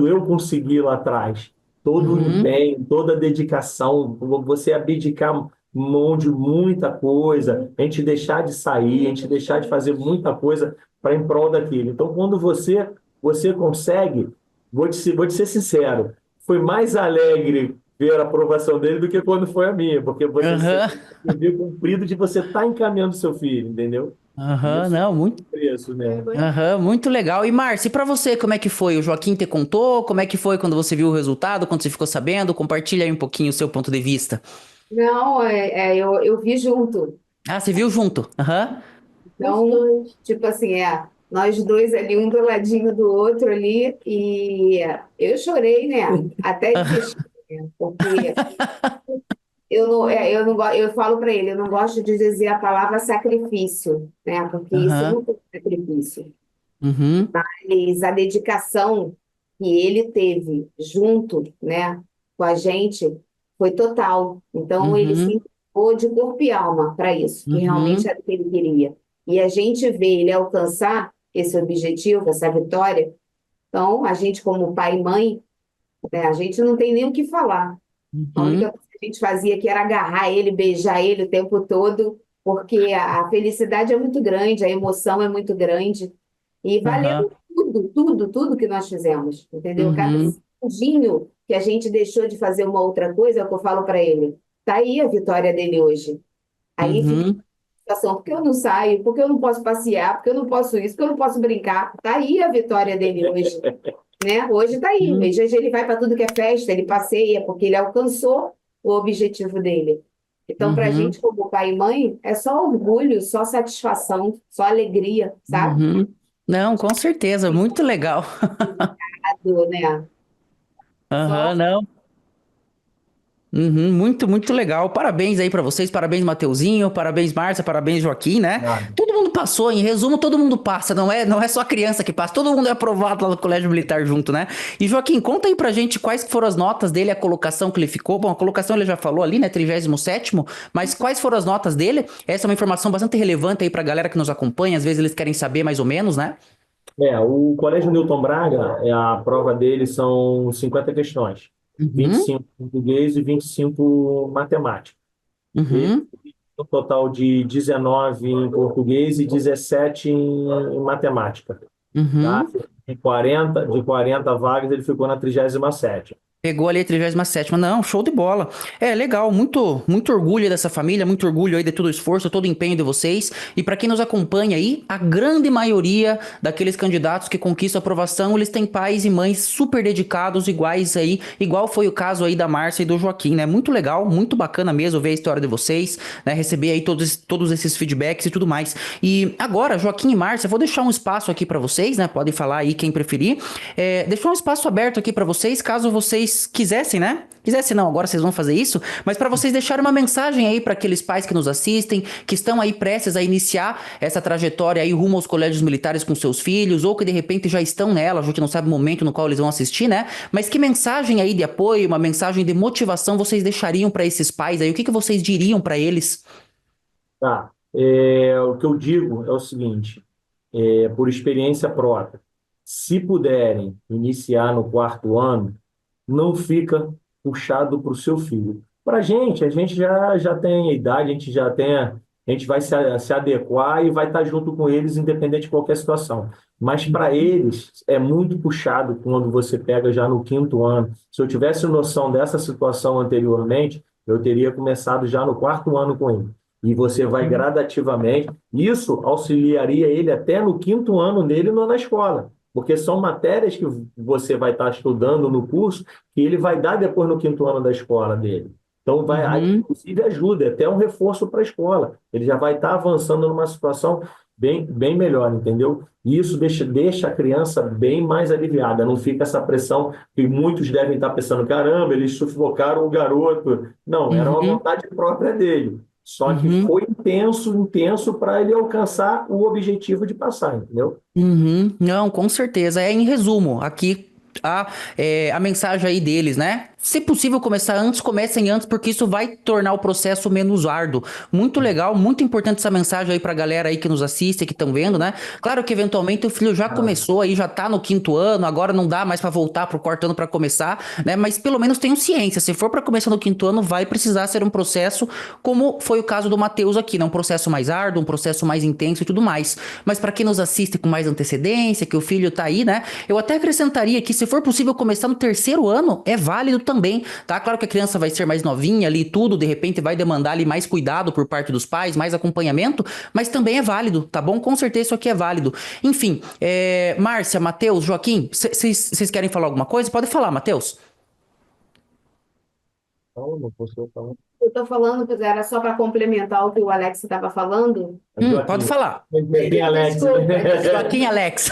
eu consegui lá atrás. Todo o Uhum, empenho, toda a dedicação, você abdicar mão de muita coisa, a gente deixar de sair, a gente deixar de fazer muita coisa para em prol daquilo. Então, quando você consegue, vou te ser sincero, foi mais alegre ver a aprovação dele do que quando foi a minha, porque você sente aham, o dever cumprido de você estar encaminhando seu filho, entendeu? E aham, isso não, tem muito, preço, né? aham, muito legal. E Márcia, e pra você, como é que foi? O Joaquim te contou? Como é que foi quando você viu o resultado, quando você ficou sabendo? Compartilha aí um pouquinho o seu ponto de vista. Não, eu vi junto. Ah, você viu junto? Aham, Os Então, dois. tipo assim, nós dois ali, um do ladinho do outro ali, e eu chorei, né? Até desistir, né? Porque eu falo para ele, eu não gosto de dizer a palavra sacrifício, né? Porque isso aham, não foi sacrifício. uhum, Mas a dedicação que ele teve junto, né, com a gente foi total. Então, ele se uhum, entregou de corpo e alma para isso, que realmente uhum, era o que ele queria. E a gente vê ele alcançar esse objetivo, essa vitória. Então, a gente, como pai e mãe, né, a gente não tem nem o que falar. A única uhum, coisa que a gente fazia que era agarrar ele, beijar ele o tempo todo, porque a felicidade é muito grande, a emoção é muito grande. E aham, valeu tudo, tudo, tudo que nós fizemos, entendeu? Cada uhum, segundinho que a gente deixou de fazer uma outra coisa, é o que eu falo para ele. Tá aí a vitória dele hoje. Aí fica uhum, a situação, porque eu não saio, porque eu não posso passear, porque eu não posso isso, porque eu não posso brincar. Tá aí a vitória dele hoje, né? Hoje tá aí. uhum, Hoje ele vai para tudo que é festa, ele passeia, porque ele alcançou o objetivo dele. Então, para a uhum, gente, como pai e mãe, é só orgulho, só satisfação, só alegria, sabe? uhum. Não, com certeza, muito legal. Né? Aham, Só não. Uhum, muito, muito legal. Parabéns aí pra vocês, parabéns Mateuzinho, parabéns Márcia, parabéns Joaquim, né? Ah, Todo mundo passou, em resumo, todo mundo passa, não é só a criança que passa, todo mundo é aprovado lá no Colégio Militar junto, né? E Joaquim, conta aí pra gente quais que foram as notas dele, a colocação que ele ficou. Bom, a colocação ele já falou ali, né? 37º, mas quais foram as notas dele? Essa é uma informação bastante relevante aí pra galera que nos acompanha, às vezes eles querem saber mais ou menos, né? o Colégio Newton Braga, a prova dele são 50 questões. Uhum, 25 português e 25 matemática. Ele uhum, tem um total de 19 em português e 17 em matemática. Tá? uhum. De quarenta vagas, ele ficou na 37ª. Pegou ali a 37ª. Não, show de bola. É, legal. Muito orgulho dessa família, muito orgulho aí de todo o esforço, todo o empenho de vocês. E para quem nos acompanha aí, a grande maioria daqueles candidatos que conquistam a aprovação, eles têm pais e mães super dedicados, iguais aí, igual foi o caso aí da Márcia e do Joaquim, né? Muito legal, muito bacana mesmo ver a história de vocês, né? Receber aí todos esses feedbacks e tudo mais. E agora, Joaquim e Márcia, vou deixar um espaço aqui para vocês, né? Podem falar aí quem preferir. Deixar um espaço aberto aqui para vocês, caso vocês quisessem, né? Quisessem não, agora vocês vão fazer isso, mas para vocês deixarem uma mensagem aí para aqueles pais que nos assistem, que estão aí prestes a iniciar essa trajetória aí rumo aos colégios militares com seus filhos, ou que de repente já estão nela, a gente não sabe o momento no qual eles vão assistir, né? Mas que mensagem aí de apoio, uma mensagem de motivação vocês deixariam para esses pais aí? O que que vocês diriam para eles? Tá. O que eu digo é o seguinte, por experiência própria, se puderem iniciar no quarto ano, não fica puxado para o seu filho. Para a gente já tem a idade, a gente vai se adequar e vai estar junto com eles, independente de qualquer situação. Mas para eles é muito puxado quando você pega já no quinto ano. Se eu tivesse noção dessa situação anteriormente, eu teria começado já no quarto ano com ele. E você vai gradativamente. Isso auxiliaria ele até no quinto ano dele na escola. Porque são matérias que você vai estar estudando no curso que ele vai dar depois no quinto ano da escola dele. Então, Uhum, inclusive, ajuda, é até um reforço para a escola. Ele já vai estar avançando numa situação bem melhor, entendeu? E isso deixa a criança bem mais aliviada, não fica essa pressão que muitos devem estar pensando, caramba, eles sufocaram o garoto. Não, era uma uhum, vontade própria dele. Só que uhum. foi intenso para ele alcançar o objetivo de passar, entendeu? Uhum, não, com certeza. É em resumo, aqui a mensagem aí deles, né? Se possível começar antes, comecem antes, porque isso vai tornar o processo menos árduo. Muito legal, muito importante essa mensagem aí pra galera aí que nos assiste, que estão vendo, né? Claro que eventualmente o filho já começou aí, já tá no quinto ano, agora não dá mais pra voltar pro quarto ano pra começar, né? Mas pelo menos tenham ciência, se for pra começar no quinto ano, vai precisar ser um processo como foi o caso do Matheus aqui, né? Um processo mais árduo, um processo mais intenso e tudo mais. Mas pra quem nos assiste com mais antecedência, que o filho tá aí, né? Eu até acrescentaria que se for possível começar no terceiro ano, é válido também, tá? Claro que a criança vai ser mais novinha ali e tudo, de repente vai demandar ali mais cuidado por parte dos pais, mais acompanhamento, mas também é válido, tá bom? Com certeza isso aqui é válido. Enfim, Márcia, Matheus, Joaquim, vocês querem falar alguma coisa? Pode falar, Matheus. Não, não posso falar. Eu estou falando, era só para complementar o que o Alex estava falando. Pode Joaquim. falar. Joaquim Alex. Desculpa. Joaquim Alex.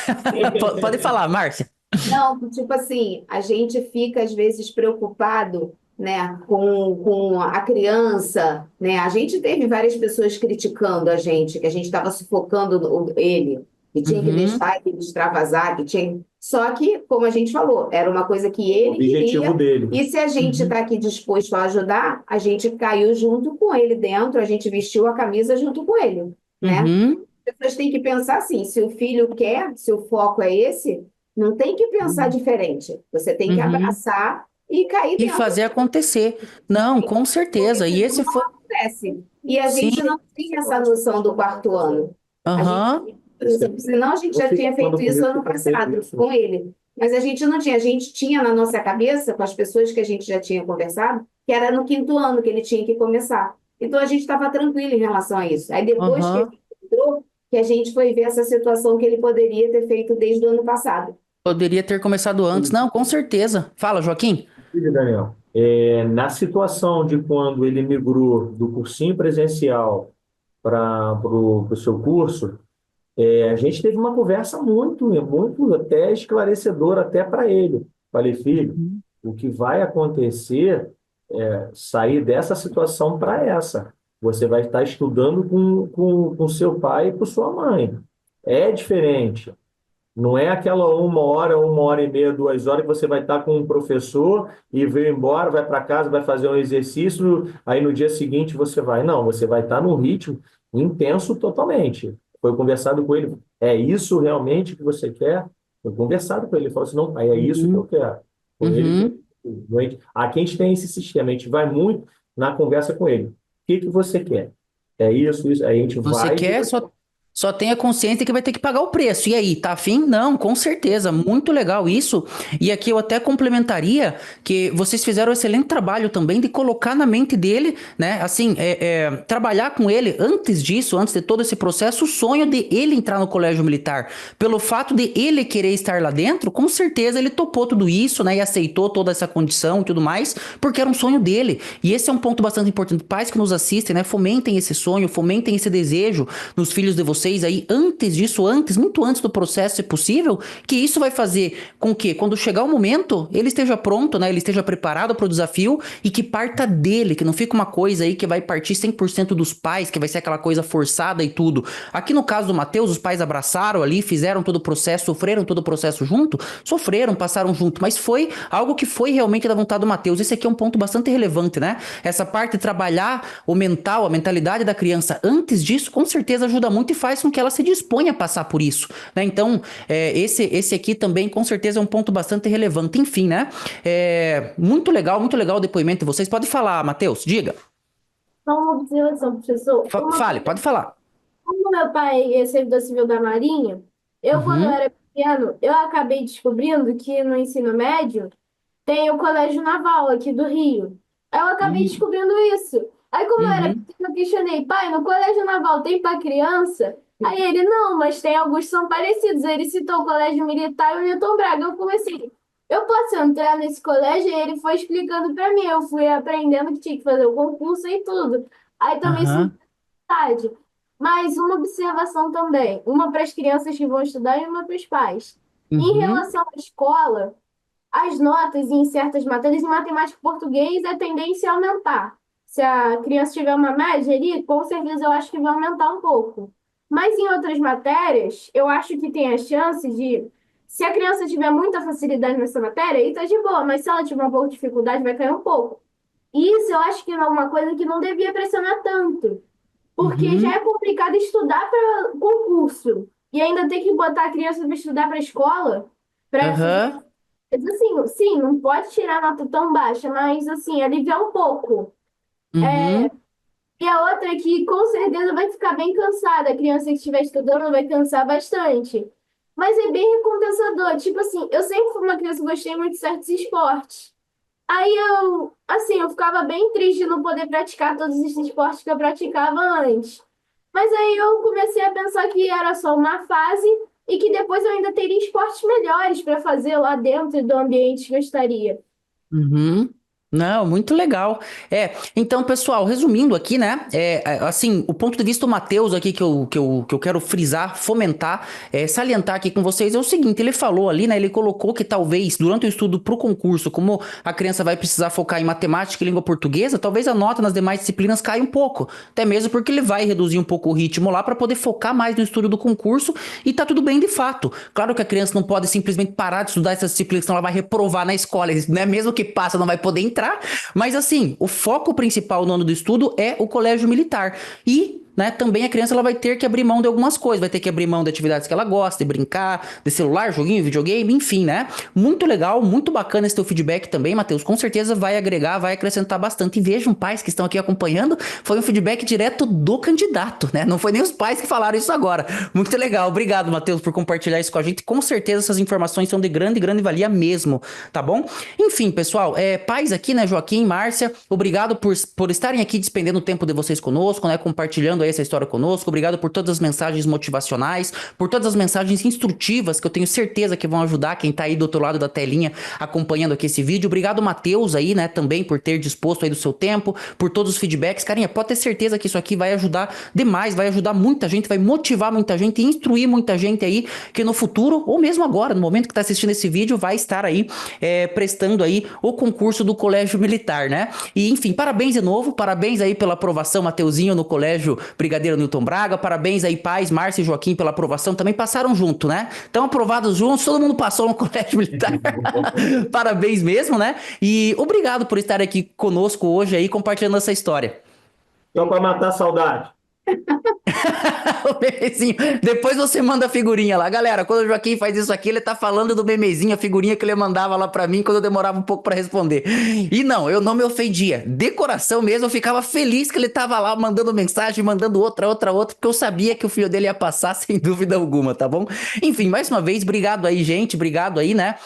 Pode falar, Márcia. Não, tipo assim, a gente fica às vezes preocupado, né, com a criança, né? A gente teve várias pessoas criticando a gente, que a gente estava sufocando ele, que tinha que Uhum, deixar ele extravasar, que tinha. Só que, como a gente falou, era uma coisa que O ele objetivo queria, dele. e se a gente uhum, está aqui disposto a ajudar, a gente caiu junto com ele dentro, a gente vestiu a camisa junto com ele, né? uhum, As pessoas têm que pensar assim, se o filho quer, se o foco é esse, não tem que pensar diferente. Você tem que uhum. abraçar e cair E dentro. fazer acontecer. Não, com Porque certeza. E senão esse não foi. acontece. E a Sim, gente não tem essa noção do quarto ano. A gente, aham. senão a gente já Você tinha falando feito isso comigo, ano eu tenho feito passado isso. com ele. Mas a gente não tinha. A gente tinha na nossa cabeça, com as pessoas que a gente já tinha conversado, que era no quinto ano que ele tinha que começar. Então a gente estava tranquilo em relação a isso. Aí depois que Aham. ele entrou, que a gente foi ver essa situação que ele poderia ter feito desde o ano passado. Poderia ter começado antes. Não, com certeza. Fala, Joaquim. Filho, Daniel, na situação de quando ele migrou do cursinho presencial para o seu curso, a gente teve uma conversa muito até esclarecedora até para ele. Falei, filho, Uhum. o que vai acontecer é sair dessa situação para essa. Você vai estar estudando com seu pai e com sua mãe. É diferente. Não é aquela 1 hora, 1 hora e meia, 2 horas que você vai estar com um professor e veio embora, vai para casa, vai fazer um exercício, aí no dia seguinte você vai. Não, você vai estar num ritmo intenso totalmente. Foi conversado com ele, é isso realmente que você quer? Foi conversado com ele, ele falou assim, não, pai, é isso que eu Uhum. quero. Foi ele que Uhum. Aqui a gente tem esse sistema, a gente vai muito na conversa com ele. O que que você quer? É isso, isso. Aí a gente Você vai. quer, só tenha consciência que vai ter que pagar o preço. E aí, tá afim? Não, com certeza. Muito legal isso. E aqui eu até complementaria que vocês fizeram um excelente trabalho também de colocar na mente dele, né? Assim, trabalhar com ele antes disso, antes de todo esse processo, o sonho de ele entrar no colégio militar. Pelo fato de ele querer estar lá dentro, com certeza ele topou tudo isso, né? E aceitou toda essa condição e tudo mais, porque era um sonho dele. E esse é um ponto bastante importante. Pais que nos assistem, né? Fomentem esse sonho, fomentem esse desejo nos filhos de vocês aí antes disso, muito antes do processo, se possível, que isso vai fazer com que, quando chegar o momento, ele esteja pronto, né? Ele esteja preparado para o desafio e que parta dele, que não fica uma coisa aí que vai partir 100% dos pais, que vai ser aquela coisa forçada e tudo. Aqui no caso do Matheus, os pais abraçaram ali, fizeram todo o processo, sofreram todo o processo junto, sofreram, passaram junto, mas foi algo que foi realmente da vontade do Matheus. Esse aqui é um ponto bastante relevante, né? Essa parte de trabalhar o mental, a mentalidade da criança antes disso, com certeza ajuda muito e faz com que ela se disponha a passar por isso, né? Então, esse aqui também, com certeza, é um ponto bastante relevante. Enfim, né? Muito legal o depoimento de vocês. Pode falar, Matheus, diga. Só uma observação, professor. Fale, pode falar. Como meu pai é servidor civil da Marinha, quando eu Uhum, era pequeno, eu acabei descobrindo que no ensino médio tem o Colégio Naval aqui do Rio. Aí eu acabei uhum, descobrindo isso. Aí, como eu era uhum, pequena, eu questionei, pai, no Colégio Naval tem para criança? Aí ele, não, mas tem alguns que são parecidos. Aí ele citou o Colégio Militar e o Newton Braga. Eu comecei, eu posso entrar nesse colégio? E ele foi explicando para mim. Eu fui aprendendo que tinha que fazer o concurso e tudo. Aí também aham, vontade. Mas uma observação também, uma para as crianças que vão estudar e uma para os pais. Em uhum, relação à escola, as notas em certas matérias, em matemática e português, a tendência é aumentar. Se a criança tiver uma média ali, com certeza eu acho que vai aumentar um pouco. Mas em outras matérias, eu acho que tem a chance de, se a criança tiver muita facilidade nessa matéria, aí tá de boa, mas se ela tiver um pouco de dificuldade, vai cair um pouco. E isso eu acho que é uma coisa que não devia pressionar tanto. Porque já uhum, é complicado estudar para concurso. E ainda ter que botar a criança para estudar para escola, para fazer. aham, Mas, assim, sim, não pode tirar nota tão baixa, mas assim, aliviar um pouco. uhum, E a outra é que com certeza vai ficar bem cansada. A criança que estiver estudando vai cansar bastante. Mas é bem recompensador. Tipo assim, eu sempre fui uma criança que gostei muito de certos esportes. Aí eu ficava bem triste de não poder praticar todos esses esportes que eu praticava antes. Mas aí eu comecei a pensar que era só uma fase e que depois eu ainda teria esportes melhores para fazer lá dentro do ambiente que eu estaria. uhum. Não, muito legal. Então, pessoal, resumindo aqui, né? Assim, o ponto de vista do Matheus aqui que eu quero frisar, fomentar, salientar aqui com vocês é o seguinte: ele falou ali, né? Ele colocou que talvez durante o estudo para o concurso, como a criança vai precisar focar em matemática e língua portuguesa, talvez a nota nas demais disciplinas caia um pouco. Até mesmo porque ele vai reduzir um pouco o ritmo lá para poder focar mais no estudo do concurso e tá tudo bem de fato. Claro que a criança não pode simplesmente parar de estudar essas disciplinas, senão ela vai reprovar na escola, né? Mesmo que passa, não vai poder entrar. Mas assim, o foco principal no ano do estudo é o colégio militar. E, né, também a criança ela vai ter que abrir mão de algumas coisas, vai ter que abrir mão de atividades que ela gosta, de brincar, de celular, joguinho, videogame, enfim, né? Muito legal, muito bacana esse teu feedback também, Matheus. Com certeza vai agregar, vai acrescentar bastante. E vejam, pais que estão aqui acompanhando, foi um feedback direto do candidato, né? Não foi nem os pais que falaram isso agora. Muito legal. Obrigado, Matheus, por compartilhar isso com a gente. Com certeza essas informações são de grande, grande valia mesmo, tá bom? Enfim, pessoal, pais aqui, né, Joaquim, Márcia, obrigado por estarem aqui despendendo o tempo de vocês conosco, né, compartilhando aí essa história conosco. Obrigado por todas as mensagens motivacionais, por todas as mensagens instrutivas que eu tenho certeza que vão ajudar quem tá aí do outro lado da telinha acompanhando aqui esse vídeo. Obrigado, Matheus, aí, né, também por ter disposto aí do seu tempo, por todos os feedbacks. Carinha, pode ter certeza que isso aqui vai ajudar demais, vai ajudar muita gente, vai motivar muita gente, instruir muita gente aí que no futuro, ou mesmo agora, no momento que tá assistindo esse vídeo, vai estar aí prestando aí o concurso do Colégio Militar, né? E enfim, parabéns de novo, parabéns aí pela aprovação, Mateuzinho, no Colégio Brigadeiro Newton Braga, parabéns aí, pais, Márcia e Joaquim, pela aprovação, também passaram junto, né? Estão aprovados juntos, todo mundo passou no Colégio Militar. Parabéns mesmo, né? E obrigado por estar aqui conosco hoje aí, compartilhando essa história. Só para matar a saudade. O memezinho. Depois você manda a figurinha lá. Galera, quando o Joaquim faz isso aqui, ele tá falando do memezinho, a figurinha que ele mandava lá pra mim quando eu demorava um pouco pra responder. E não, eu não me ofendia. De coração mesmo, eu ficava feliz que ele tava lá mandando mensagem, mandando outra, porque eu sabia que o filho dele ia passar sem dúvida alguma, tá bom? Enfim, mais uma vez, obrigado aí, gente. Obrigado aí, né?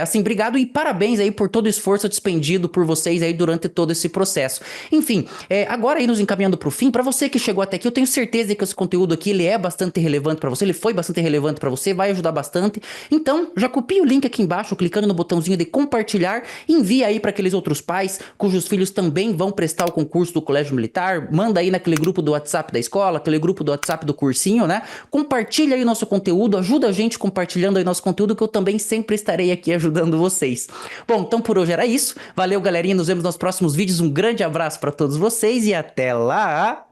Assim, obrigado e parabéns aí por todo o esforço despendido por vocês aí durante todo esse processo. Enfim, agora aí nos encaminhando pro fim, pra você que chegou até aqui, eu tenho certeza que esse conteúdo aqui, ele é bastante relevante pra você, ele foi bastante relevante pra você, vai ajudar bastante. Então, já copie o link aqui embaixo, clicando no botãozinho de compartilhar, envia aí pra aqueles outros pais cujos filhos também vão prestar o concurso do Colégio Militar, manda aí naquele grupo do WhatsApp da escola, aquele grupo do WhatsApp do cursinho, né? Compartilha aí nosso conteúdo, ajuda a gente compartilhando aí nosso conteúdo, que eu também sempre estarei aqui ajudando vocês. Bom, então por hoje era isso. Valeu, galerinha, nos vemos nos próximos vídeos. Um grande abraço pra todos vocês e até lá!